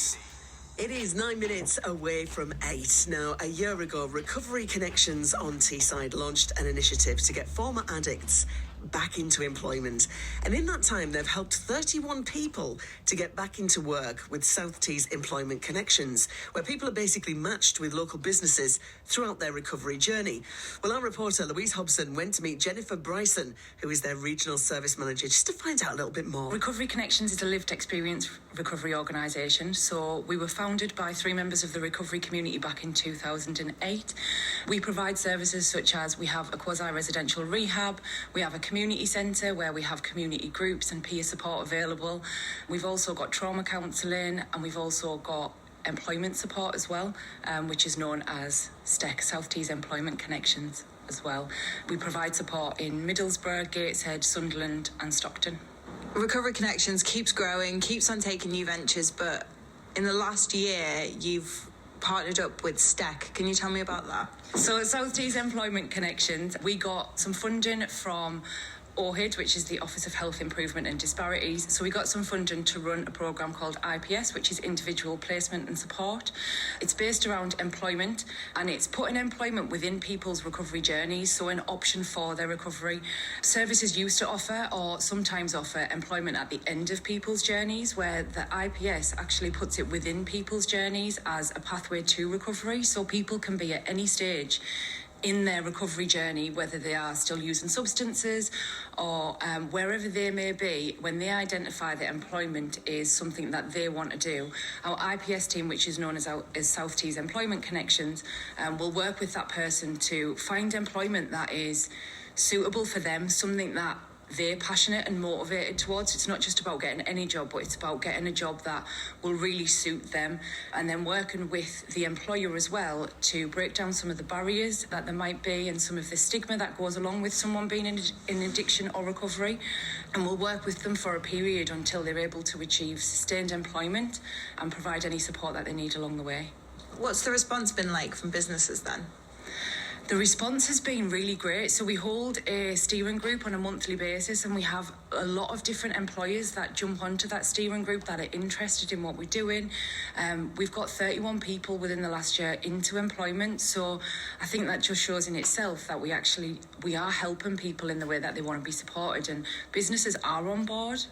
News. It is 9 minutes away from 8. Now, a year ago, Recovery Connections on Teesside launched an initiative to get former addicts back into employment. And in that time, they've helped 31 people to get back into work with South Tees Employment Connections, where people are basically matched with local businesses throughout their recovery journey. Well, our reporter, Louise went to meet Jennifer Bryson, who is their regional service manager, just to find out a little bit more. Recovery Connections is a lived experience recovery organisation. So we were founded by 3 members of the recovery community back in 2008. We provide services such as we have a quasi-residential rehab, we have a community centre where we have community groups and peer support available. We've also got trauma counselling, and we've also got employment support as well, which is known as STEC, South Tees Employment Connections as well. We provide support in Middlesbrough, Gateshead, Sunderland and Stockton. Recovery Connections keeps growing, keeps on taking new ventures, but in the last year you've partnered up with STEC. Can you tell me about that? So at South Tees Employment Connections, we got some funding from OHID, which is the Office of Health Improvement and Disparities. So we got some funding to run a programme called IPS, which is Individual Placement and Support. It's based around employment, and it's putting employment within people's recovery journeys, so an option for their recovery. Services used to offer, or sometimes offer, employment at the end of people's journeys, where the IPS actually puts it within people's journeys as a pathway to recovery, so people can be at any stage in their recovery journey, whether they are still using substances or wherever they may be. When they identify that employment is something that they want to do, our IPS team, which is known as South Tees Employment Connections, will work with that person to find employment that is suitable for them, something that they're passionate and motivated towards. It's not just about getting any job, but it's about getting a job that will really suit them, and then working with the employer as well to break down some of the barriers that there might be and some of the stigma that goes along with someone being in addiction or recovery. And we'll work with them for a period until they're able to achieve sustained employment and provide any support that they need along the way. What's the response been like from businesses then? The response has been really great. So we hold a steering group on a monthly basis, and we have a lot of different employers that jump onto that steering group that are interested in what we're doing. We've got 31 people within the last year into employment. So I think that just shows in itself that we are helping people in the way that they want to be supported, and businesses are on board.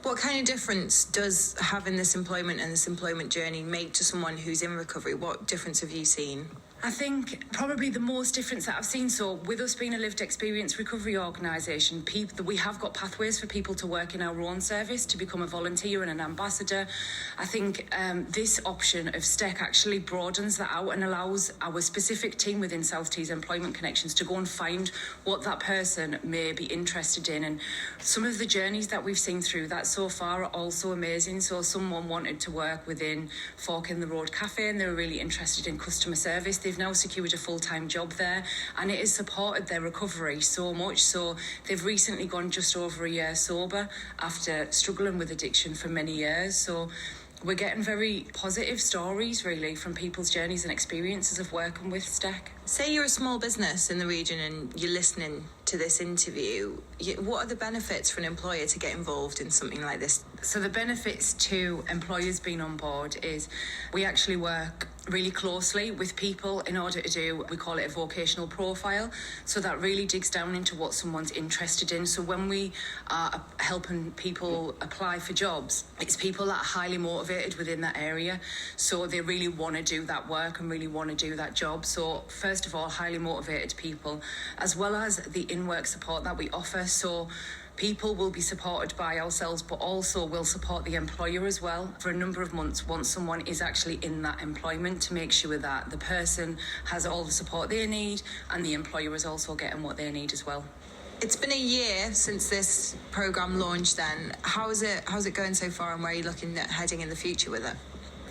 What kind of difference does having this employment and this employment journey make to someone who's in recovery? What difference have you seen? I think probably the most difference that I've seen, so with us being a lived experience recovery organisation, we have got pathways for people to work in our own service, to become a volunteer and an ambassador. I think this option of STEC actually broadens that out and allows our specific team within South Tees Employment Connections to go and find what that person may be interested in. And some of the journeys that we've seen through that so far are also amazing. So someone wanted to work within Fork in the Road Cafe, and they were really interested in customer service. They've now secured a full-time job there, and it has supported their recovery so much. So they've recently gone just over a year sober after struggling with addiction for many years. So we're getting very positive stories really from people's journeys and experiences of working with STEC. Say you're a small business in the region and you're listening to this interview. What are the benefits for an employer to get involved in something like this? So the benefits to employers being on board is we actually work really closely with people in order to do, we call it a vocational profile. So that really digs down into what someone's interested in. So when we are helping people apply for jobs, it's people that are highly motivated within that area. So they really want to do that work and really want to do that job. So first of all, highly motivated people, as well as the in-work support that we offer. So people will be supported by ourselves, but also will support the employer as well for a number of months once someone is actually in that employment, to make sure that the person has all the support they need and the employer is also getting what they need as well. It's been a year since this programme launched then. How's it going so far, and where are you looking at heading in the future with it?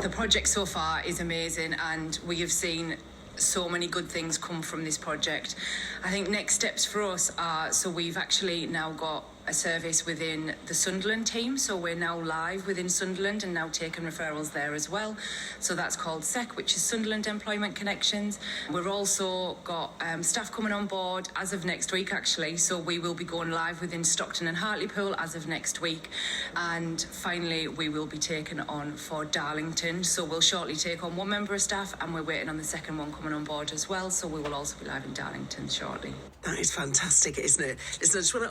The project so far is amazing, and we have seen so many good things come from this project. I think next steps for us are, so we've actually now got a service within the Sunderland team, so we're now live within Sunderland and now taking referrals there as well. So that's called STEC, which is Sunderland Employment Connections. We've also got staff coming on board as of next week, actually, so we will be going live within Stockton and Hartlepool as of next week, and finally we will be taken on for Darlington, so we'll shortly take on one member of staff and we're waiting on the second one coming on board as well, so we will also be live in Darlington shortly. That is fantastic, isn't it? Listen, I just want to